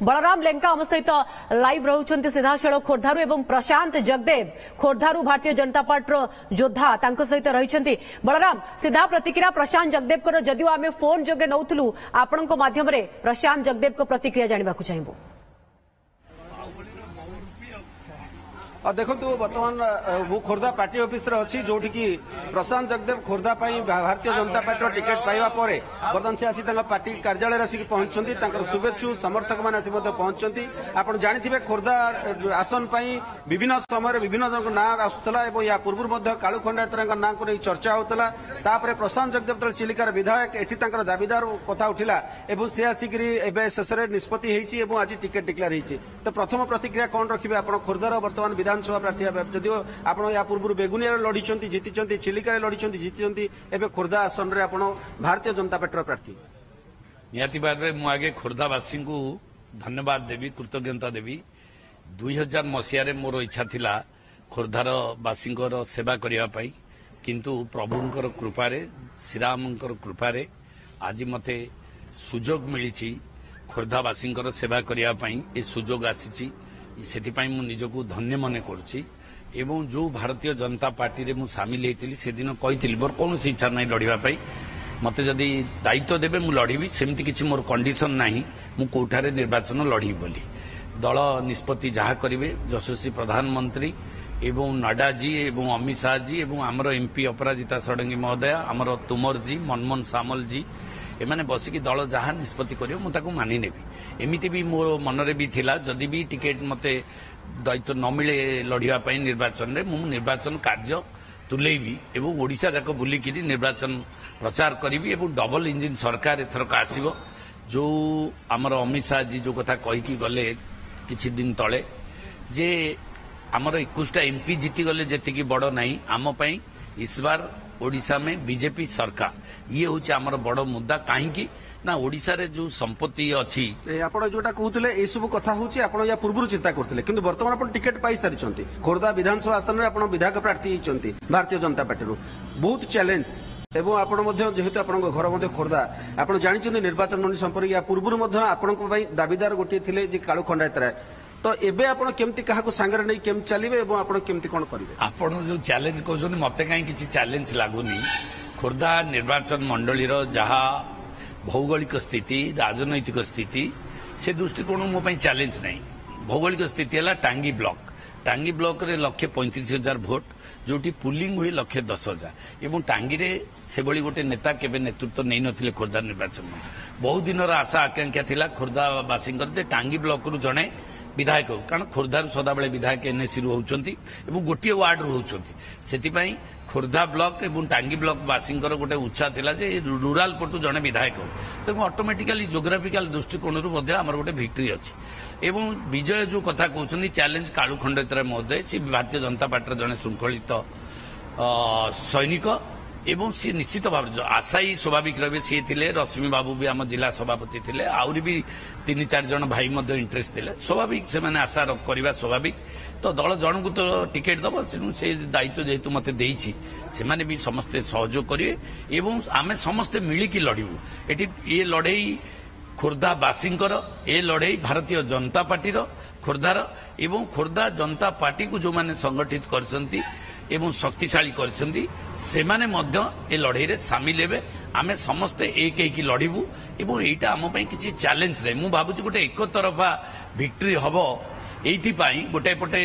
बलराम लेंका आम सहित लाइव रोचंती सीधासल खोर्धारू एवं प्रशांत जगदेव खोर्धारू भारतीय जनता पार्टी योद्धा तांको सहित रहिसंती। बलराम सीधा प्रतिक्रिया प्रशांत जगदेव को जदियो आमे फोन जोगे नौथुलु आपनको माध्यम रे प्रशांत जगदेव को प्रतिक्रिया जानिबाकु चाहिबो। देखु बर्तमान मु खोर्धा पार्टी ऑफिस अच्छी जो प्रशांत जगदेव खोर्धा भारतीय जनता पार्टी टिकेट पाइबा परे बर्तमान से आसी पार्टी कार्यालय आसिक पहुंचती शुभेच्छु समर्थक मैंने आसी पहुंचती। आप जानी खोर्धा आसन विभिन्न समय विभिन्न ना आसूला या पूर्व कालू खंडायतर ना को नहीं चर्चा होता। प्रशांत जगदेव चिलिकार विधायक एटी दाबीदार कथा उठिला और सी आसिक शेष निष्पत्ति आज टिकेट डिक्लेयर होती। तो प्रथम प्रतिक्रिया कौन रखिए आप खोर्धार बर्तमान विधानसभा प्रार्थी जदिव आप या पूर्व बेगुनिया लड़ी जीति चिलिका लड़ी जीति एवं खोर्धा आसन में आप भारतीय जनता पार्टी प्रार्थी निहाती भाव में मुझे खोर्धावासी को धन्यवाद देवी कृतज्ञता देवी। 2000 मसीह मोर इच्छा थिला खोर्धार वासी सेवा करने किंतु प्रभुंकर कृपारे श्रीरामंकर कृपारे आज मते सुजोग मिली खोर्धावासी सेवा करने ये सुजोग आसी से निजको धन्य मन करुच्ची। एवं जो भारतीय जनता पार्टी रे मु सामिल होती से दिन कही मोर कौन इच्छा ना लड़ाई मत जदि दायित्व देवे मु लड़बी सेमती किसी मोर कंडीशन ना मु कोठारे निर्वाचन लड़ी बोली दल निष्पत्ति जहाँ करेंगे यशस्वी प्रधानमंत्री एवं नड्डा जी एवं अमित शाह जी एवं आमर एमपी अपराजिता षडंगी महोदय आमर तुमर जी मनमोहन सामल जी एमाने बसिकी दल जहाँ निष्पत्ति कर मानि नेबी। एमती भी मोर मनरे भी थिला जदि भी टिकेट मते दायित्व न मिले लड़ाई निर्वाचन में मु निर्वाचन कार्य तुलेबी एवं ओडिशा जाक बुलिकी निर्वाचन प्रचार करी एवं डबल इंजिन सरकार एथरक आसीबो। जो आमर अमित शाह जी जो कथा कहीकि गले किछि दिन तले जे आमर 21टा एमपी जीति गले जेतिकी बड़ नहीं आम पई इस बार ओडिशा में बीजेपी सरकार ये हूँ आमर बड़ मुद्दा कहीं ना ओडिशा रे जो संपत्ति अच्छी आपण जोटा कहते ये सब कथा हूँ या पूर्व चिंता करते कि बर्तमान आप टिकेट पाई सारी खोर्धा विधानसभा आसन में आप विधायक प्रार्थी होती भारतीय जनता पार्टी बहुत चैलेंज एवं जेहेतु आप घर खोर्धा आप जानते निर्वाचन मंडली संपर्क या पूर्व आपण दाबीदार गोटे थे कालू खंडायतराय तो एबे आपण केमती काहाको सांगरे नै केम चलिबे एवं आपण केमती कोन करिवे आपण जो चैलेंज कहउछन मते काई किछि चैलेंज लागुनी। खोर्धा निर्वाचन मंडलीर जहा भौगोलिक स्थिति राजनैतिक स्थिति से दृष्टिकोण मो पई चैलेंज नै। भौगोलिक स्थिति हला टांगी ब्लॉक रे 1,35,000 भोट जोटी पुलिंग हुई 1,10,000 एवं टांगी रे से बड़ी गोटे नेता केबे नेतृत्व नै नथिले खोर्धा निर्वाचन में बहुत दिन आशा आकांक्षा थिला खोर्धावासी जे टांगी ब्लॉक रु जणे विधायक कारण खोर्धार सदाबले विधायक एनएसी रु होउचंती एवं गोटे वार्ड रु होउचंती सेतिपई खोर्धा ब्लॉक एवं टांगी ब्लॉक वासींकर गोटे उच्छा थिला जे रूराल पटु जणे विधायक तो ऑटोमेटिकली जोग्राफिकल दृष्टिकोण रु मध्ये हमर गोटे विक्ट्री अछि। एवं विजय जो कथा कहउचंती चैलेंज कालू खंडेतर महोदय सी भारतीय जनता पार्टी जणे श्रृंखलित सैनिक एवं सी निश्चित भाव आशायी स्वाभाविक रहे सी थे रश्मि बाबू भी आम जिला सभापति थे आहरी भी 3-4 जन भाई इंटरेस्ट थे स्वाभाविक से मैंने आशा करवा स्वाभाविक तो दल जन को तो टिकेट दब से दायित्व जेहेतु मत देछि से माने भी समस्ते सहयोग करेंगे एवं आम समस्ते मिलिकी लड़ू ये लड़ई खोर्धावासींकर ए लड़ई भारतीय जनता पार्टी खोर्धार एवं खोर्धा जनता पार्टी को जो मैंने संगठित करछंती एवं शक्तिशाली करछंती से माने मध्य ए लड़ई रे शामिल हेबे आमे समस्ते एक एक लड़बू एवं एटा आम पई किछि चैलेंज रे मु भाबुची गोटे एक तरफा विक्ट्री हबो एथि पई गोटे पटे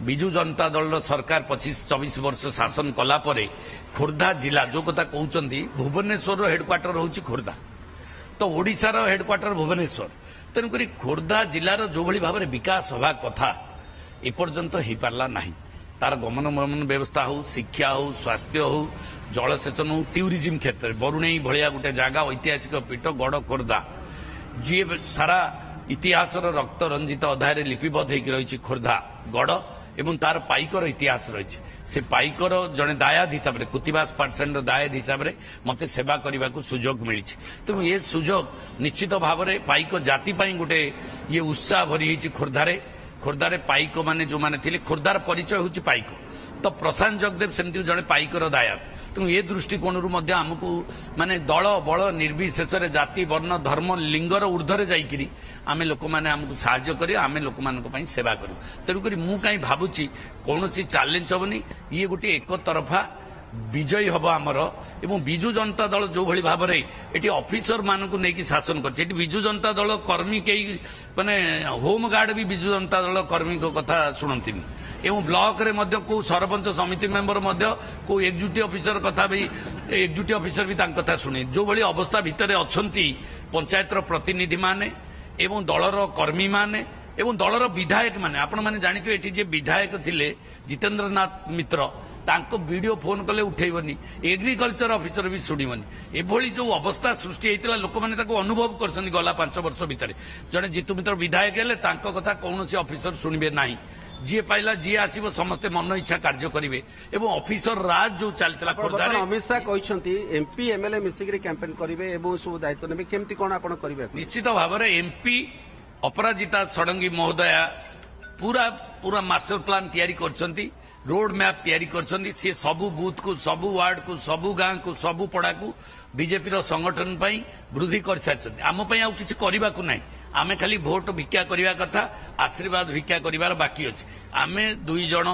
बिजू जनता दल सरकार 25-24 वर्ष शासन कला परे खोर्धा जिला जो कथा कहउचंती भुवनेश्वर हेडक्वार्टर होउची खोर्धा तो ओडिशार हेडक्वार्टर भुवनेश्वर तेणुक खोर्धा जिलार जो भली भाव विकास हवा कथा एपर्यंत हो पार्ला नहीं तार गमनागमन व्यवस्था हो शिक्षा हो स्वास्थ्य हो जलसेचन हो टूरिज्म क्षेत्र बरुणई भाया गोटे जगह ऐतिहासिक पीठ गड़ खोर्धा जी सारा इतिहास रक्त रंजित अध्याय लिपिबद्ध होती खोर्धा गड़ एवं तार पाइकर इतिहास रही से पाइकर जड़े दायाद हिसाब से कृतिवास पार्षद दायाद हिसाब से मत सेवा करने को सुजोग मिली तेणु ये सुजोग निश्चित भाव में पाइक जाति गोटे ये उत्साह भरी खोर्धारे पाइक माने जो माने थिले खोर्धार परिचय होची पाइक तो प्रशांत जगदेव सेमती जड़े पाइकर दायाद ତେଣୁ ଏ ଦୃଷ୍ଟିକୋଣରୁ ମଧ୍ୟ ଆମକୁ ମାନେ ଦଳ ବଳ ନିର୍ବିଶେଷରେ ଜାତି ବର୍ଣ୍ଣ ଧର୍ମ ଲିଙ୍ଗର ଊର୍ଦ୍ଧ୍ୱରେ ଯାଇକିରି ଆମେ ଲୋକମାନେ ଆମକୁ ସାହାଯ୍ୟ କରିବେ, ଆମେ ଲୋକମାନଙ୍କ ପାଇଁ ସେବା କରିବୁ। ତେଣୁକରି ମୁଁ କାହିଁ ଭାବୁଛି କୌଣସି ଚ୍ୟାଲେଞ୍ଜ ହେବନି, ଇଏ ଗୋଟିଏ ଏକତରଫା ବିଜୟୀ ହବ ଆମର। ଏବଂ ବିଜୁ ଜନତା ଦଳ ଯୋଉଭଳି ଭାବରେ ଏଠି ଅଫିସର ମାନଙ୍କୁ ନେଇକି ଶାସନ କରିছে, ଏଠି ବିଜୁ ଜନତା ଦଳ କର୍ମୀ କେହି ମାନେ ହୋମଗାର୍ଡ ବି ବିଜୁ ଜନତା ଦଳ କର୍ମୀଙ୍କ କଥା ଶୁଣନ୍ତିନି। ଏବଂ ବ୍ଲକରେ ମଧ୍ୟ କୋଉ ସରପଞ୍ଚ ସମିତି ମେମ୍ବର ମଧ୍ୟ କୋଉ ଏକ୍ଜିକ୍ୟୁଟିଭ ଅଫିସର କଥା ବି ଏକ୍ଜିକ୍ୟୁଟିଭ ଅଫିସର ବି ତାଙ୍କ କଥା ଶୁଣେ। ଯୋଉଭଳି ଅବସ୍ଥା ଭିତରେ ଅଛନ୍ତି ପଞ୍ଚାୟତର ପ୍ରତିନିଧି ମାନେ ଏବଂ ଦଳର କର୍ମୀ ମାନେ ଏବଂ ଦଳର ବିଧାୟକ ମାନେ, ଆପଣମାନେ ଜାଣିଥିବେ ଏଠି ଯେ ବିଧାୟକ ଥିଲେ ଜିତେନ୍ଦ୍ରନାଥ ମିତ୍ର, ତାଙ୍କ ଭିଡିଓ ଫୋନ କଲେ ଉଠେଇବନି, ଏଗ୍ରିକଲଚର ଅଫିସର ବି ଶୁଣିବନି। ଏଭଳି ଯୋଉ ଅବସ୍ଥା ସୃଷ୍ଟି ହେଇଥିଲା ଲୋକମାନେ ତାକୁ ଅନୁଭବ କରୁଛନ୍ତି ଗଲା 5 ବର୍ଷ ଭିତରେ। ଜଣେ ଜିତୁ ମିତ୍ର ବିଧାୟକ ହେଲେ ତାଙ୍କ କଥା କୌଣସି ଅଫିସର ଶୁଣିବେ ନାହିଁ, ଯିଏ ପାଇଲା ଯିଏ ଆସିବ ସମସ୍ତେ ମନ ଇଚ୍ଛା କାର୍ଯ୍ୟ କରିବେ। ଏବଂ ଅଫିସର ରାଜ ଯୋଉ ଚାଲିଥିଲା ଖୋର୍ଦ୍ଧାରେ, ଅମିତ ଶାହ କହିଛନ୍ତି ଏମ୍ପି ଏମଏଲଏ ମିଶିକିରି କ୍ୟାମ୍ପେନ୍ କରିବେ ଏବଂ ସବୁ ଦାୟିତ୍ୱ ନେବେ, କେମିତି କଣ ଆପଣ କରିବେ? ନିଶ୍ଚିତ ଭାବରେ ଏମ୍ପି ଅପରାଜିତା ଷଡଙ୍ଗୀ ମହୋଦୟା ପୁରା ମାଷ୍ଟର ପ୍ଲାନ ତିଆରି କରିଛନ୍ତି, ରୋड मैप तैयारी करछंती। से सबु बूथ को सबु वार्ड को सबु गाँ को सबु पड़ा को बीजेपी रो संगठन पई वृद्धि कर सारछंती। आम पई आ किछि करिबा को नाही, आमे खाली वोट भिक्षा करिबा कथा, आशीर्वाद भिक्षा करिवार बाकी अछि। आमे 2 जण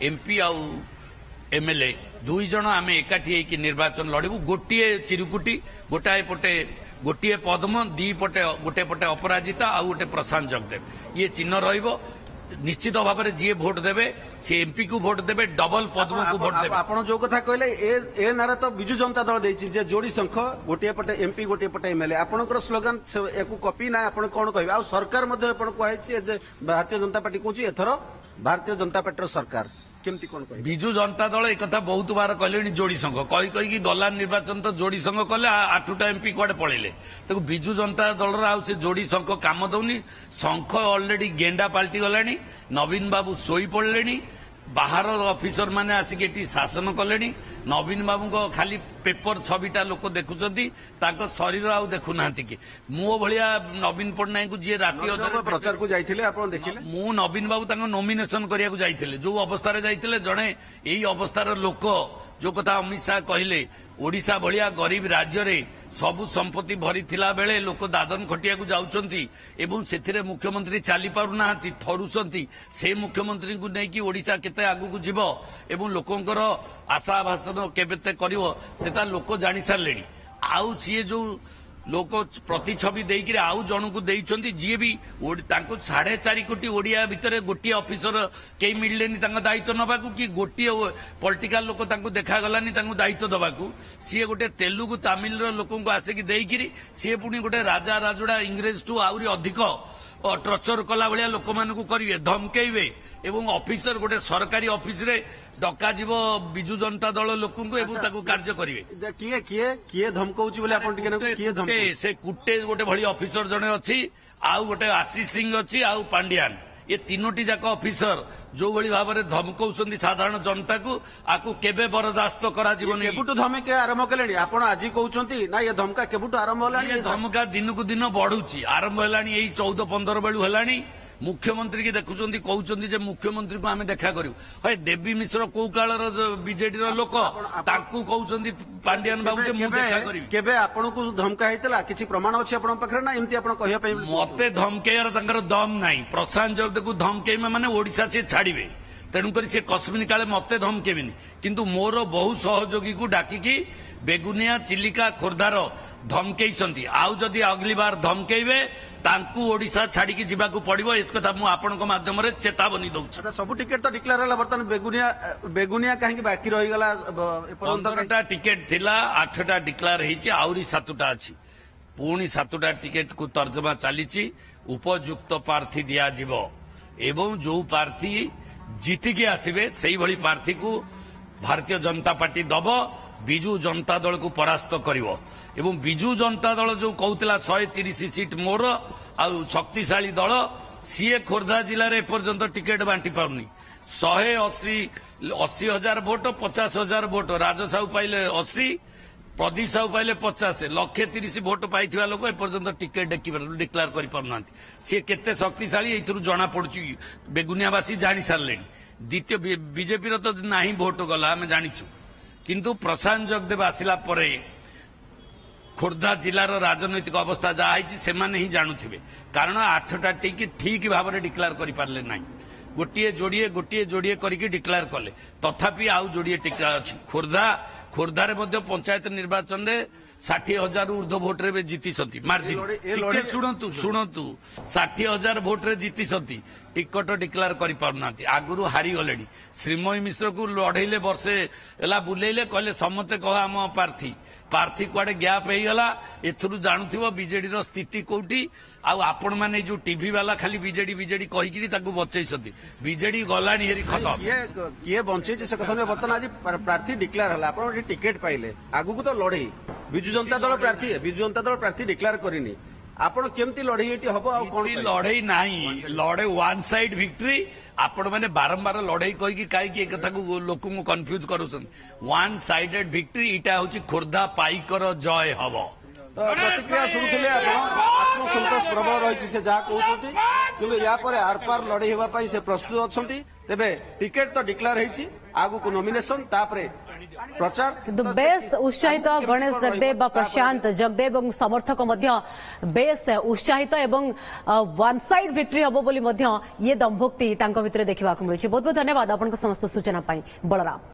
एमपी आ एमएलए 2 जण आमे एकाठी हेकि निर्वाचन लड़बू। गोटिए चिरुकुटी गोटाए पटे गोटिए पद्म, 2 पटे गोटे पटे अपराजिता आ गोटे प्रशांत जगदेव, ये चिन्ह रहिबो। निश्चित भाव में जी भोट देवे से एमपी को भोट देवे, डबल पद्म को भोट देवे। आप जो कथा कहले ए नारा तो बिजु जनता दल देछि जे जोड़ी संख गोटे पटे एमपी गोटे पटे एमएलए, आपनकर स्लोगन एकु कॉपी ना आपण कोन कहबे? आ सरकार मध्ये आपण कहैछि जे भारतीय जनता पार्टी कहछि एथरो भारतीय जनता पार्टी सरकार केमती कोन कहबे? बिजु जनता दल एक कथा बहुत बार कहलेनी जोड़ी संघ कही कही गला निर्वाचन तो जोड़ी संघ कले 8टा एमपी कुआडे पळेले। तो बिजु जनता दल रा से जोड़ी संघ काम दउनी। संघ ऑलरेडी गेंडा पाल्टी गलानी, नवीन बाबू सोई पड़लेनी, बाहर ऑफिसर माने आसिक एटी शासन कलेनी। नवीन बाबू को खाली पेपर 6टा लोक देखुचंती, ताको शरीर आउ देखु नांती कि मो भलिया नवीन पटनायक को जे राती अधर प्रचार को जाइथिले आपण देखिले। मु नवीन बाबू ताको नॉमिनेशन करिया को जाइथिले, जो अवस्था रे जाइथिले जणे एई अवस्थार लोक जो कथा अमित शाह कहले, ओडिशा भलिया गरीब राज्य रे सबु संपत्ति भरी थिला बेले लोक दादन खटिया को जाउचंती एवं सेथिरे मुख्यमंत्री चाली पारु नांती, थरुचंती। से मुख्यमंत्री को नै कि ओडिशा केते आगु को जीवो एवं लोकंकर आशा भाषण केबेते करिवो सेता लोक जानि सारलेनी। आउ सीए जो लोक प्रतिछवि देइकिरे आउ जण को देइचंती, जी भी तांको 4.5 कोटी ओडिया भितरे गोटी ऑफिसर केई मिललेनी तांको दायित्व नबाकू कि गोटी पॉलिटिकल लोक तांको देखा गलानी तांको दायित्व दबाकू। सीए गोटे तेलुगु तमिल रो लोकंको आसे कि देइकिरी सीए पुनी गोटे राजा राजुड़ा इंग्रेज टू आउरी अधिक टर्चर कला भलिया लोक मानकू करिवे, धमकेइबे एवं ऑफिसर गोटे सरकारी ऑफिस रे डका जीव बिजु जनता दल लोकंको एवं ताको कार्य करिवे। किए किए किए धमकौची बोले आपण टिके किए धमके? से कुटे गोटे भली ऑफिसर जने अछि, आउ गोटे आशीष सिंह अछि, आउ पांड्यान, ये 3टी जाक ऑफिसर जो भली भाव में धमकौछंती साधारण जनता को, आकु केबे बरदास्त करा जीवनी। केबुटु धमके आरंभ कलेनी? आपण आजि कहउछंती ना ये धमका केबुटु आरंभ होलानी? ये धमका दिन को दिन बढ़ुची, आरंभ होलानी एई 14-15 बेलु होलानी। मुख्यमंत्री की देखुचंती कहउचंती जे मुख्यमंत्री को आमे देखा करियो। हय देवी मिश्र को कालर बीजेडी रो लोक ताकू कहउचंती पांड्यान बाबू जे मु देखा करियो। केबे आपण को धमका हैतला? किछि प्रमाण अछि आपण पखरे ना एम्ति आपण कहिया पई? मते धमकेयर तांकर दम नाही। प्रशांत जब देखु धमके माने ओडिसा से छाड़िबे, तेणुकर से कस्मिन काले मते धमकेबिनी, किंतु मोर बहु सहयोगी को डाकिकी बेगुनिया चिलिका खोर्धार धमकेइसंती। आउ जदि अगली बार धमकेइबे तांकू ओडिशा छाड़ी की जीवाकू पड़िबो, एत कथा मु आपनको माध्यम रे चेतावनी दउछ। सब टिकेट तो डिक्लेयर होला, बर्तन बेगुनिया काहे कि बाकी रहि गला? 15टा टिकेट थिला, 8टा डिक्लेयर हेछि, आउरी 7टा अछि। पुणी 7टा टिकेट को तर्जमा चलीछि। उपयुक्त प्रार्थी दिया जिवो एवं जो प्रार्थी जीतिकी आसिबे सेही भली प्रार्थी को भारतीय जनता पार्टी दब, बिजु जनता दल को परास्त करिवो। एवं बिजु जनता दल जो कहूतिला 130 सीट मोर आ शक्तिशाली दल, सीए खोर्धा जिले में एपर्यंत टिकेट बांटी पारुनी। 180,000 भोट, 50,000 भोट राजसाहू पाइले 80, प्रदीप साहू पाइले 50, 130 भोट पाइथिबा लोक एपर्यंत टिकेट डिक्लेयर करि पारुनांती। सी केते शक्तिशाली एथुरु जना पड़ुची, बेगुनियावासी जानि सारलेनी। द्वितीय बीजेपी रो तो नाही भोट गला, आमे जानिछु। किंतु प्रशांत जगदेव आसिला परे खोर्धा जिलार राजनैतिक अवस्था जहाँ से ही जानुवे कारण 8टा टिकी ठीक भाव में डिक्लेयर कर पारे ना गोटे जोड़िए करके डिक्लेयर कले तथापि आउ जोड़िए टिका अच्छी खोर्धा पंचायत निर्वाचन में 60,000 ऊर्ध्व भोट्रे जीति मार्जिन शुणु 60,000 भोट्रे जीति टिकट डिक्लेयर कर पारना आगु हारी गले श्रीमयी मिश्र को लड़ेले वर्षे बुलेले कहले समते कह आम प्रार्थी कुआडे गैप होगा एथुरु जानुथिबो बीजेडी रो स्थिति कोठी आपण माने जो टीवी वाला खाली बीजेडी कहिकिरी ताकू बचैसती बीजेडी गलानी हेरी खत्म किए बंचे से कथन बर्तमान आज प्रार्थी डिक्लेयर हला आपण टिकेट पाइले आगु को तो लड़े बिजु जनता दल प्रार्थी है बिजु जनता दल प्रार्थी डिक्लेयर करिनी आपण केमती लड़े हम आ कौन लड़े नाही लड़े वन साइड विक्ट्री आपण मैंने बारंबार लड़े कहीकि कहीं कथा को लोक कन्फ्यूज करुछन वन साइडेड विक्ट्री इटा हूँ खोर्धा पाइकर जय हम तो प्रतिक्रिया शुणुले आत्मसंतोष प्रबल रही से जहाँ कहते कि या आर पार लड़े होगापी से प्रस्तुत अच्छा तेरे टिकेट तो डिक्लेयर होती आगु को नॉमिनेशन तापरे प्रचार बेस उत्साहित गणेश जगदेव प्रशांत जगदेव और समर्थक बेस उत्साहित एवं वन साइड विक्ट्री हम बोली ये दंभोक्ति देखा मिली बहुत बहुत धन्यवाद आपन समस्त सूचना बलराम।